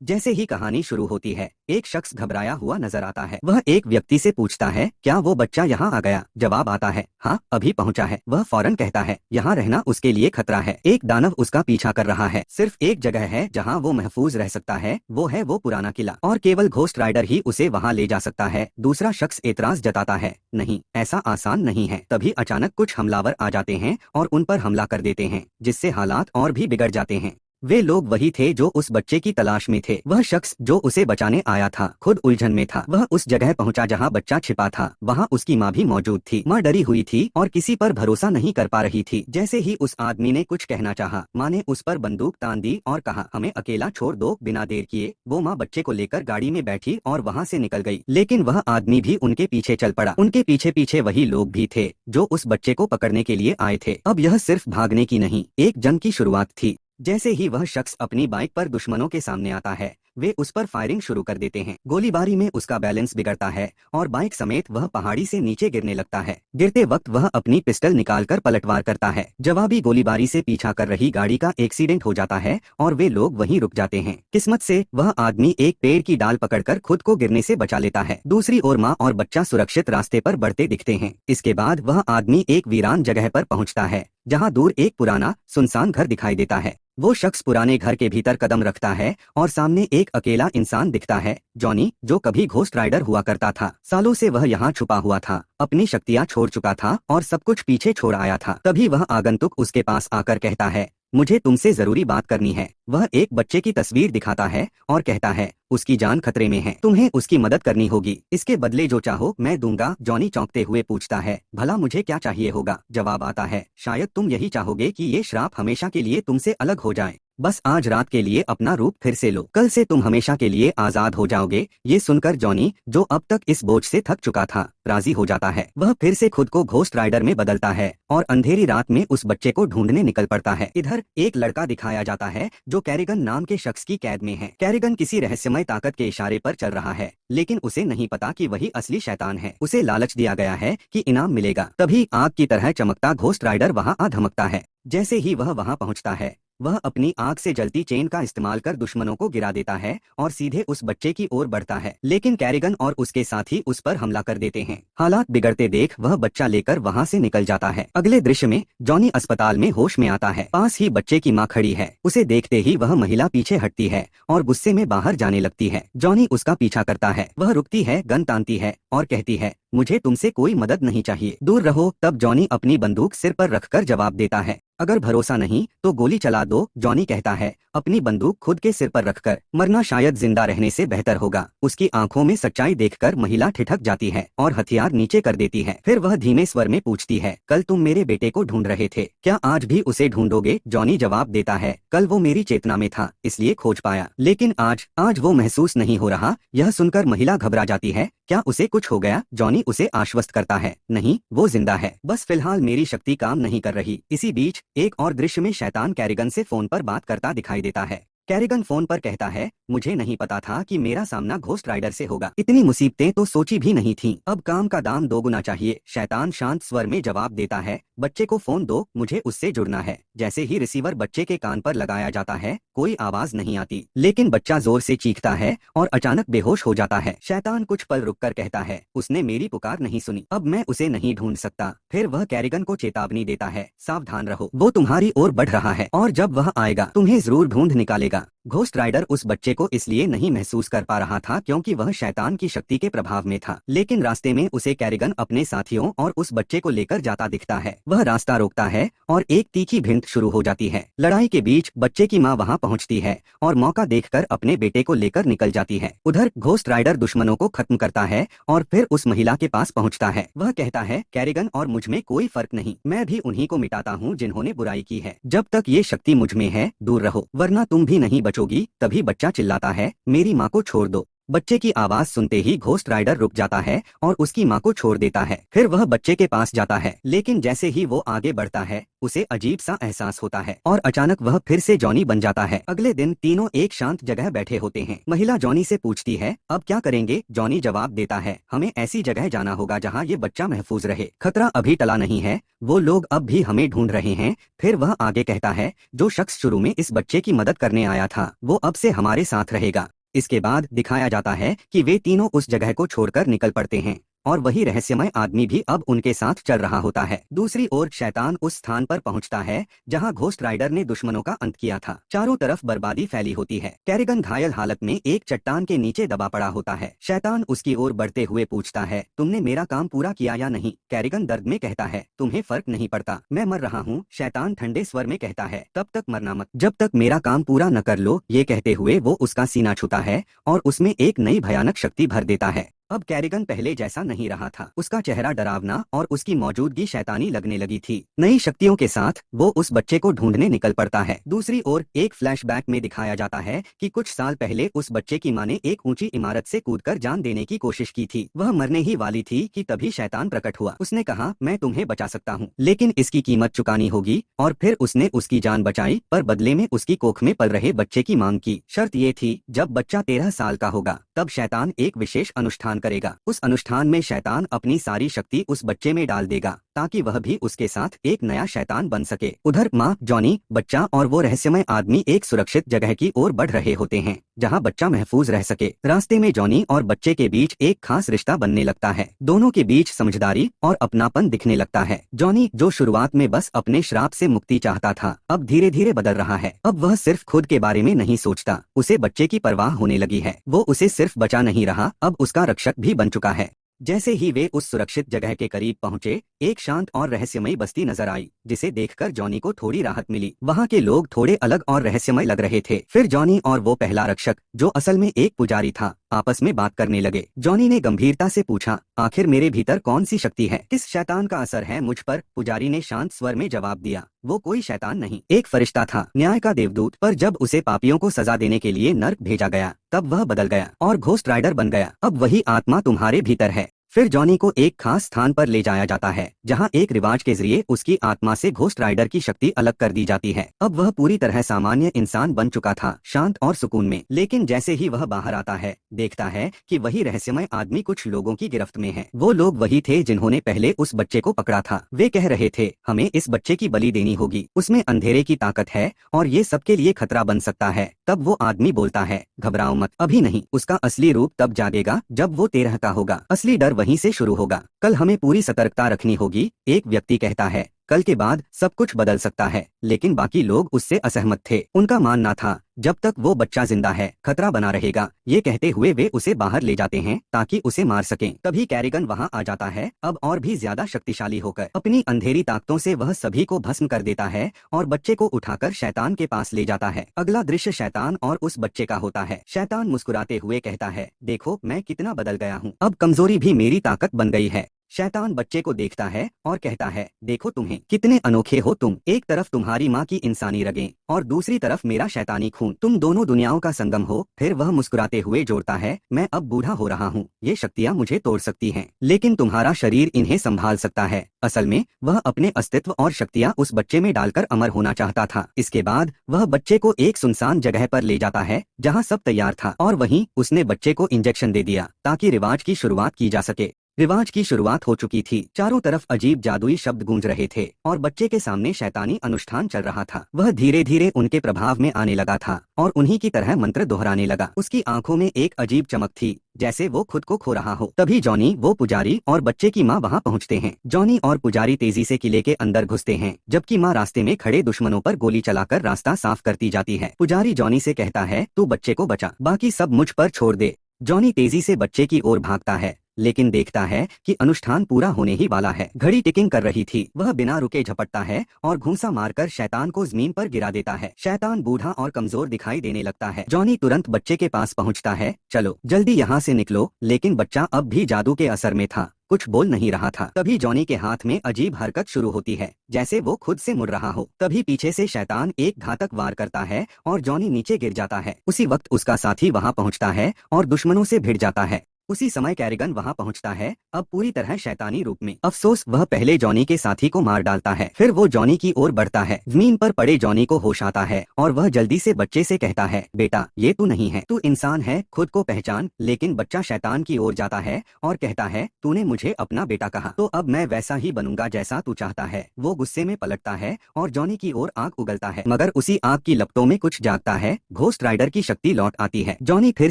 जैसे ही कहानी शुरू होती है, एक शख्स घबराया हुआ नजर आता है। वह एक व्यक्ति से पूछता है, क्या वो बच्चा यहाँ आ गया? जवाब आता है, हाँ, अभी पहुँचा है। वह फौरन कहता है, यहाँ रहना उसके लिए खतरा है। एक दानव उसका पीछा कर रहा है। सिर्फ एक जगह है जहाँ वो महफूज रह सकता है, वो है वो पुराना किला, और केवल घोस्ट राइडर ही उसे वहाँ ले जा सकता है। दूसरा शख्स एतराज जताता है, नहीं, ऐसा आसान नहीं है। तभी अचानक कुछ हमलावर आ जाते हैं और उन पर हमला कर देते हैं, जिससे हालात और भी बिगड़ जाते हैं। वे लोग वही थे जो उस बच्चे की तलाश में थे। वह शख्स जो उसे बचाने आया था खुद उलझन में था। वह उस जगह पहुंचा जहां बच्चा छिपा था। वहां उसकी माँ भी मौजूद थी। माँ डरी हुई थी और किसी पर भरोसा नहीं कर पा रही थी। जैसे ही उस आदमी ने कुछ कहना चाहा, माँ ने उस पर बंदूक तान दी और कहा, हमें अकेला छोड़ दो। बिना देर किए वो माँ बच्चे को लेकर गाड़ी में बैठी और वहाँ से निकल गई। लेकिन वह आदमी भी उनके पीछे चल पड़ा। उनके पीछे पीछे वही लोग भी थे जो उस बच्चे को पकड़ने के लिए आए थे। अब यह सिर्फ भागने की नहीं, एक जंग की शुरुआत थी। जैसे ही वह शख्स अपनी बाइक पर दुश्मनों के सामने आता है, वे उस पर फायरिंग शुरू कर देते हैं। गोलीबारी में उसका बैलेंस बिगड़ता है और बाइक समेत वह पहाड़ी से नीचे गिरने लगता है। गिरते वक्त वह अपनी पिस्टल निकालकर पलटवार करता है। जवाबी गोलीबारी से पीछा कर रही गाड़ी का एक्सीडेंट हो जाता है और वे लोग वहीं रुक जाते हैं। किस्मत से वह आदमी एक पेड़ की डाल पकड़कर खुद को गिरने से बचा लेता है। दूसरी ओर माँ और बच्चा सुरक्षित रास्ते पर बढ़ते दिखते हैं। इसके बाद वह आदमी एक वीरान जगह पर पहुँचता है जहाँ दूर एक पुराना सुनसान घर दिखाई देता है। वो शख्स पुराने घर के भीतर कदम रखता है और सामने एक अकेला इंसान दिखता है, जॉनी, जो कभी घोस्ट राइडर हुआ करता था। सालों से वह यहाँ छुपा हुआ था, अपनी शक्तियाँ छोड़ चुका था और सब कुछ पीछे छोड़ आया था। तभी वह आगंतुक उसके पास आकर कहता है, मुझे तुमसे जरूरी बात करनी है। वह एक बच्चे की तस्वीर दिखाता है और कहता है, उसकी जान खतरे में है, तुम्हें उसकी मदद करनी होगी। इसके बदले जो चाहो मैं दूंगा। जॉनी चौंकते हुए पूछता है, भला मुझे क्या चाहिए होगा? जवाब आता है, शायद तुम यही चाहोगे कि ये श्राप हमेशा के लिए तुमसे अलग हो जाए। बस आज रात के लिए अपना रूप फिर से लो, कल से तुम हमेशा के लिए आजाद हो जाओगे। ये सुनकर जॉनी, जो अब तक इस बोझ से थक चुका था, राजी हो जाता है। वह फिर से खुद को घोस्ट राइडर में बदलता है और अंधेरी रात में उस बच्चे को ढूंढने निकल पड़ता है। इधर एक लड़का दिखाया जाता है जो कैरिगन नाम के शख्स की कैद में है। कैरिगन किसी रहस्यमय ताकत के इशारे पर चल रहा है, लेकिन उसे नहीं पता कि वही असली शैतान है। उसे लालच दिया गया है कि इनाम मिलेगा। तभी आग की तरह चमकता घोस्ट राइडर वहां आ धमकता है। जैसे ही वह वहां पहुंचता है, वह अपनी आग से जलती चेन का इस्तेमाल कर दुश्मनों को गिरा देता है और सीधे उस बच्चे की ओर बढ़ता है। लेकिन कैरिगन और उसके साथी उस पर हमला कर देते हैं। हालात बिगड़ते देख वह बच्चा लेकर वहां से निकल जाता है। अगले दृश्य में जॉनी अस्पताल में होश में आता है। पास ही बच्चे की माँ खड़ी है। उसे देखते ही वह महिला पीछे हटती है और गुस्से में बाहर जाने लगती है। जॉनी उसका पीछा करता है। वह रुकती है, गन तानती है और कहती है, मुझे तुमसे कोई मदद नहीं चाहिए, दूर रहो। तब जॉनी अपनी बंदूक सिर पर रखकर जवाब देता है, अगर भरोसा नहीं तो गोली चला दो। जॉनी कहता है, अपनी बंदूक खुद के सिर पर रखकर मरना शायद जिंदा रहने से बेहतर होगा। उसकी आंखों में सच्चाई देखकर महिला ठिठक जाती है और हथियार नीचे कर देती है। फिर वह धीमे स्वर में पूछती है, कल तुम मेरे बेटे को ढूंढ रहे थे, क्या आज भी उसे ढूंढोगे? जॉनी जवाब देता है, कल वो मेरी चेतना में था इसलिए खोज पाया, लेकिन आज वो महसूस नहीं हो रहा। यह सुनकर महिला घबरा जाती है, क्या उसे कुछ हो गया? जॉनी उसे आश्वस्त करता है, नहीं, वो जिंदा है, बस फिलहाल मेरी शक्ति काम नहीं कर रही। इसी बीच एक और दृश्य में शैतान कैरिगन से फोन पर बात करता दिखाई देता है। कैरिगन फोन पर कहता है, मुझे नहीं पता था कि मेरा सामना घोस्ट राइडर से होगा। इतनी मुसीबतें तो सोची भी नहीं थी। अब काम का दाम दोगुना चाहिए। शैतान शांत स्वर में जवाब देता है, बच्चे को फोन दो, मुझे उससे जुड़ना है। जैसे ही रिसीवर बच्चे के कान पर लगाया जाता है, कोई आवाज नहीं आती, लेकिन बच्चा जोर से चीखता है और अचानक बेहोश हो जाता है। शैतान कुछ पल रुककर कहता है, उसने मेरी पुकार नहीं सुनी, अब मैं उसे नहीं ढूंढ सकता। फिर वह कैरिगन को चेतावनी देता है, सावधान रहो, वो तुम्हारी ओर बढ़ रहा है और जब वह आएगा तुम्हें जरूर ढूंढ निकालेगा। घोस्ट राइडर उस बच्चे को इसलिए नहीं महसूस कर पा रहा था क्योंकि वह शैतान की शक्ति के प्रभाव में था, लेकिन रास्ते में उसे कैरिगन अपने साथियों और उस बच्चे को लेकर जाता दिखता है। वह रास्ता रोकता है और एक तीखी भिड़ंत शुरू हो जाती है। लड़ाई के बीच बच्चे की माँ वहां पहुंचती है और मौका देखकर अपने बेटे को लेकर निकल जाती है। उधर घोस्ट राइडर दुश्मनों को खत्म करता है और फिर उस महिला के पास पहुंचता है। वह कहता है, कैरिगन और मुझ में कोई फर्क नहीं, मैं भी उन्हीं को मिटाता हूँ जिन्होंने बुराई की है। जब तक ये शक्ति मुझ में है दूर रहो, वरना तुम भी नहीं बचोगी। तभी बच्चा चिल्लाता है, मेरी माँ को छोड़ दो। बच्चे की आवाज सुनते ही घोस्ट राइडर रुक जाता है और उसकी माँ को छोड़ देता है। फिर वह बच्चे के पास जाता है, लेकिन जैसे ही वो आगे बढ़ता है उसे अजीब सा एहसास होता है और अचानक वह फिर से जॉनी बन जाता है। अगले दिन तीनों एक शांत जगह बैठे होते हैं। महिला जॉनी से पूछती है, अब क्या करेंगे? जॉनी जवाब देता है, हमें ऐसी जगह जाना होगा जहाँ ये बच्चा महफूज रहे। खतरा अभी टला नहीं है, वो लोग अब भी हमें ढूंढ रहे हैं। फिर वह आगे कहता है, जो शख्स शुरू में इस बच्चे की मदद करने आया था वो अब से हमारे साथ रहेगा। इसके बाद दिखाया जाता है कि वे तीनों उस जगह को छोड़कर निकल पड़ते हैं और वही रहस्यमय आदमी भी अब उनके साथ चल रहा होता है। दूसरी ओर शैतान उस स्थान पर पहुंचता है जहां घोस्ट राइडर ने दुश्मनों का अंत किया था। चारों तरफ बर्बादी फैली होती है। कैरिगन घायल हालत में एक चट्टान के नीचे दबा पड़ा होता है। शैतान उसकी ओर बढ़ते हुए पूछता है, तुमने मेरा काम पूरा किया या नहीं? कैरिगन दर्द में कहता है, तुम्हें फर्क नहीं पड़ता, मैं मर रहा हूँ। शैतान ठंडे स्वर में कहता है, तब तक मरना मत, जब तक मेरा काम पूरा न कर लो। ये कहते हुए वो उसका सीना छूता है और उसमें एक नई भयानक शक्ति भर देता है। अब कैरिगन पहले जैसा नहीं रहा था। उसका चेहरा डरावना और उसकी मौजूदगी शैतानी लगने लगी थी। नई शक्तियों के साथ वो उस बच्चे को ढूंढने निकल पड़ता है। दूसरी ओर एक फ्लैशबैक में दिखाया जाता है कि कुछ साल पहले उस बच्चे की मां ने एक ऊंची इमारत से कूदकर जान देने की कोशिश की थी। वह मरने ही वाली थी कि तभी शैतान प्रकट हुआ। उसने कहा, मैं तुम्हें बचा सकता हूँ, लेकिन इसकी कीमत चुकानी होगी। और फिर उसने उसकी जान बचाई, पर बदले में उसकी कोख में पल रहे बच्चे की मांग की। शर्त ये थी, जब बच्चा 13 साल का होगा तब शैतान एक विशेष अनुष्ठान करेगा। उस अनुष्ठान में शैतान अपनी सारी शक्ति उस बच्चे में डाल देगा ताकि वह भी उसके साथ एक नया शैतान बन सके। उधर माँ, जॉनी, बच्चा और वो रहस्यमय आदमी एक सुरक्षित जगह की ओर बढ़ रहे होते हैं जहाँ बच्चा महफूज रह सके। रास्ते में जॉनी और बच्चे के बीच एक खास रिश्ता बनने लगता है। दोनों के बीच समझदारी और अपनापन दिखने लगता है। जॉनी, जो शुरुआत में बस अपने श्राप से मुक्ति चाहता था, अब धीरे धीरे बदल रहा है। अब वह सिर्फ खुद के बारे में नहीं सोचता, उसे बच्चे की परवाह होने लगी है। वो उसे सिर्फ बचा नहीं रहा, अब उसका रक्षक भी बन चुका है। जैसे ही वे उस सुरक्षित जगह के करीब पहुंचे, एक शांत और रहस्यमयी बस्ती नजर आई, जिसे देखकर जॉनी को थोड़ी राहत मिली। वहां के लोग थोड़े अलग और रहस्यमय लग रहे थे। फिर जॉनी और वो पहला रक्षक, जो असल में एक पुजारी था, आपस में बात करने लगे। जॉनी ने गंभीरता से पूछा, आखिर मेरे भीतर कौन सी शक्ति है? किस शैतान का असर है मुझ पर? पुजारी ने शांत स्वर में जवाब दिया, वो कोई शैतान नहीं, एक फरिश्ता था, न्याय का देवदूत। पर जब उसे पापियों को सजा देने के लिए नर्क भेजा गया, तब वह बदल गया और घोस्ट राइडर बन गया। अब वही आत्मा तुम्हारे भीतर है। फिर जॉनी को एक खास स्थान पर ले जाया जाता है जहां एक रिवाज के जरिए उसकी आत्मा से घोस्ट राइडर की शक्ति अलग कर दी जाती है। अब वह पूरी तरह सामान्य इंसान बन चुका था, शांत और सुकून में। लेकिन जैसे ही वह बाहर आता है, देखता है कि वही रहस्यमय आदमी कुछ लोगों की गिरफ्त में है। वो लोग वही थे जिन्होंने पहले उस बच्चे को पकड़ा था। वे कह रहे थे, हमें इस बच्चे की बलि देनी होगी, उसमें अंधेरे की ताकत है और ये सबके लिए खतरा बन सकता है। तब वो आदमी बोलता है, घबराओ मत, अभी नहीं, उसका असली रूप तब जागेगा जब वो 13 का होगा। असली डर वहीं से शुरू होगा। कल हमें पूरी सतर्कता रखनी होगी, एक व्यक्ति कहता है। कल के बाद सब कुछ बदल सकता है, लेकिन बाकी लोग उससे असहमत थे। उनका मानना था, जब तक वो बच्चा जिंदा है, खतरा बना रहेगा। ये कहते हुए वे उसे बाहर ले जाते हैं ताकि उसे मार सकें। तभी कैरिगन वहां आ जाता है, अब और भी ज्यादा शक्तिशाली होकर। अपनी अंधेरी ताकतों से वह सभी को भस्म कर देता है और बच्चे को उठाकर शैतान के पास ले जाता है। अगला दृश्य शैतान और उस बच्चे का होता है। शैतान मुस्कुराते हुए कहता है, देखो मैं कितना बदल गया हूँ, अब कमजोरी भी मेरी ताकत बन गई है। शैतान बच्चे को देखता है और कहता है, देखो तुम्हें, कितने अनोखे हो तुम। एक तरफ तुम्हारी माँ की इंसानी रगें और दूसरी तरफ मेरा शैतानी खून, तुम दोनों दुनियाओं का संगम हो। फिर वह मुस्कुराते हुए जोड़ता है, मैं अब बूढ़ा हो रहा हूँ, ये शक्तियाँ मुझे तोड़ सकती हैं, लेकिन तुम्हारा शरीर इन्हें संभाल सकता है। असल में वह अपने अस्तित्व और शक्तियाँ उस बच्चे में डालकर अमर होना चाहता था। इसके बाद वह बच्चे को एक सुनसान जगह पर ले जाता है जहाँ सब तैयार था और वहीं उसने बच्चे को इंजेक्शन दे दिया ताकि रिवाज की शुरुआत की जा सके। रिवाज की शुरुआत हो चुकी थी। चारों तरफ अजीब जादुई शब्द गूंज रहे थे और बच्चे के सामने शैतानी अनुष्ठान चल रहा था। वह धीरे धीरे उनके प्रभाव में आने लगा था और उन्हीं की तरह मंत्र दोहराने लगा। उसकी आंखों में एक अजीब चमक थी, जैसे वो खुद को खो रहा हो। तभी जॉनी, वो पुजारी और बच्चे की माँ वहाँ पहुँचते हैं। जॉनी और पुजारी तेजी से किले के अंदर घुसते हैं, जबकि माँ रास्ते में खड़े दुश्मनों पर गोली चलाकर रास्ता साफ करती जाती है। पुजारी जॉनी से कहता है, तू बच्चे को बचा, बाकी सब मुझ पर छोड़ दे। जॉनी तेजी से बच्चे की ओर भागता है, लेकिन देखता है कि अनुष्ठान पूरा होने ही वाला है। घड़ी टिकिंग कर रही थी। वह बिना रुके झपटता है और घूंसा मारकर शैतान को जमीन पर गिरा देता है। शैतान बूढ़ा और कमजोर दिखाई देने लगता है। जॉनी तुरंत बच्चे के पास पहुंचता है, चलो जल्दी यहाँ से निकलो। लेकिन बच्चा अब भी जादू के असर में था कुछ बोल नहीं रहा था। तभी जॉनी के हाथ में अजीब हरकत शुरू होती है, जैसे वो खुद से मुड़ रहा हो। तभी पीछे से शैतान एक घातक वार करता है और जॉनी नीचे गिर जाता है। उसी वक्त उसका साथी वहां पहुंचता है और दुश्मनों से भिड़ जाता है। उसी समय कैरिगन वहां पहुंचता है, अब पूरी तरह शैतानी रूप में। अफसोस, वह पहले जॉनी के साथी को मार डालता है। फिर वो जॉनी की ओर बढ़ता है। जमीन पर पड़े जॉनी को होश आता है और वह जल्दी से बच्चे से कहता है, बेटा ये तू नहीं है, तू इंसान है, खुद को पहचान। लेकिन बच्चा शैतान की ओर जाता है और कहता है, तूने मुझे अपना बेटा कहा तो अब मैं वैसा ही बनूंगा जैसा तू चाहता है। वो गुस्से में पलटता है और जॉनी की ओर आग उगलता है, मगर उसी आग की लपटों में कुछ जागता है। घोस्ट राइडर की शक्ति लौट आती है। जॉनी फिर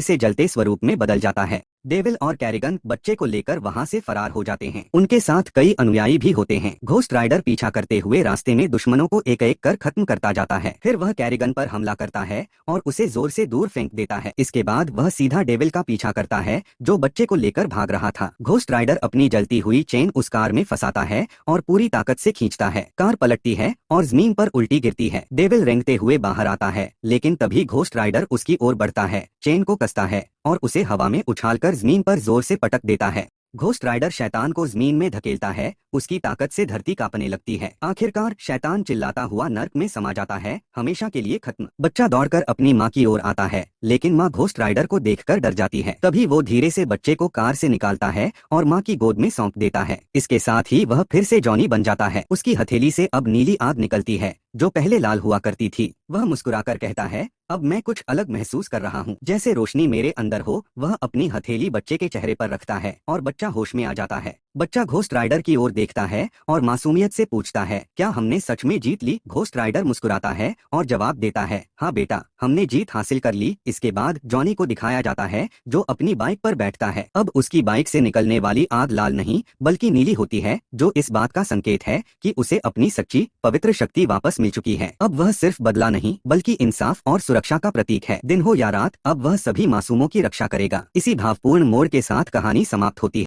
से जलते स्वरूप में बदल जाता है। डेविल और कैरिगन बच्चे को लेकर वहां से फरार हो जाते हैं। उनके साथ कई अनुयायी भी होते हैं। घोस्ट राइडर पीछा करते हुए रास्ते में दुश्मनों को एक एक कर खत्म करता जाता है। फिर वह कैरिगन पर हमला करता है और उसे जोर से दूर फेंक देता है। इसके बाद वह सीधा डेविल का पीछा करता है जो बच्चे को लेकर भाग रहा था। घोस्ट राइडर अपनी जलती हुई चेन उस कार में फंसाता है और पूरी ताकत से खींचता है। कार पलटती है और जमीन पर उल्टी गिरती है। डेविल रेंगते हुए बाहर आता है, लेकिन तभी घोस्ट राइडर उसकी ओर बढ़ता है, चेन को कसता है और उसे हवा में उछालकर जमीन पर जोर से पटक देता है। घोस्ट राइडर शैतान को जमीन में धकेलता है, उसकी ताकत से धरती कांपने लगती है। आखिरकार शैतान चिल्लाता हुआ नर्क में समा जाता है, हमेशा के लिए खत्म। बच्चा दौड़कर अपनी माँ की ओर आता है, लेकिन माँ घोस्ट राइडर को देखकर डर जाती है। तभी वो धीरे से बच्चे को कार से निकालता है और माँ की गोद में सौंप देता है। इसके साथ ही वह फिर से जॉनी बन जाता है। उसकी हथेली से अब नीली आग निकलती है जो पहले लाल हुआ करती थी। वह मुस्कुराकर कहता है, अब मैं कुछ अलग महसूस कर रहा हूँ, जैसे रोशनी मेरे अंदर हो। वह अपनी हथेली बच्चे के चेहरे पर रखता है और बच्चा होश में आ जाता है। बच्चा घोस्ट राइडर की ओर देखता है और मासूमियत से पूछता है, क्या हमने सच में जीत ली? घोस्ट राइडर मुस्कुराता है और जवाब देता है, हाँ बेटा, हमने जीत हासिल कर ली। इसके बाद जॉनी को दिखाया जाता है जो अपनी बाइक पर बैठता है। अब उसकी बाइक से निकलने वाली आग लाल नहीं बल्कि नीली होती है, जो इस बात का संकेत है कि उसे अपनी सच्ची पवित्र शक्ति वापस मिल चुकी है। अब वह सिर्फ बदला नहीं बल्कि इंसाफ और सुरक्षा का प्रतीक है। दिन हो या रात, अब वह सभी मासूमों की रक्षा करेगा। इसी भावपूर्ण मोड़ के साथ कहानी समाप्त होती है।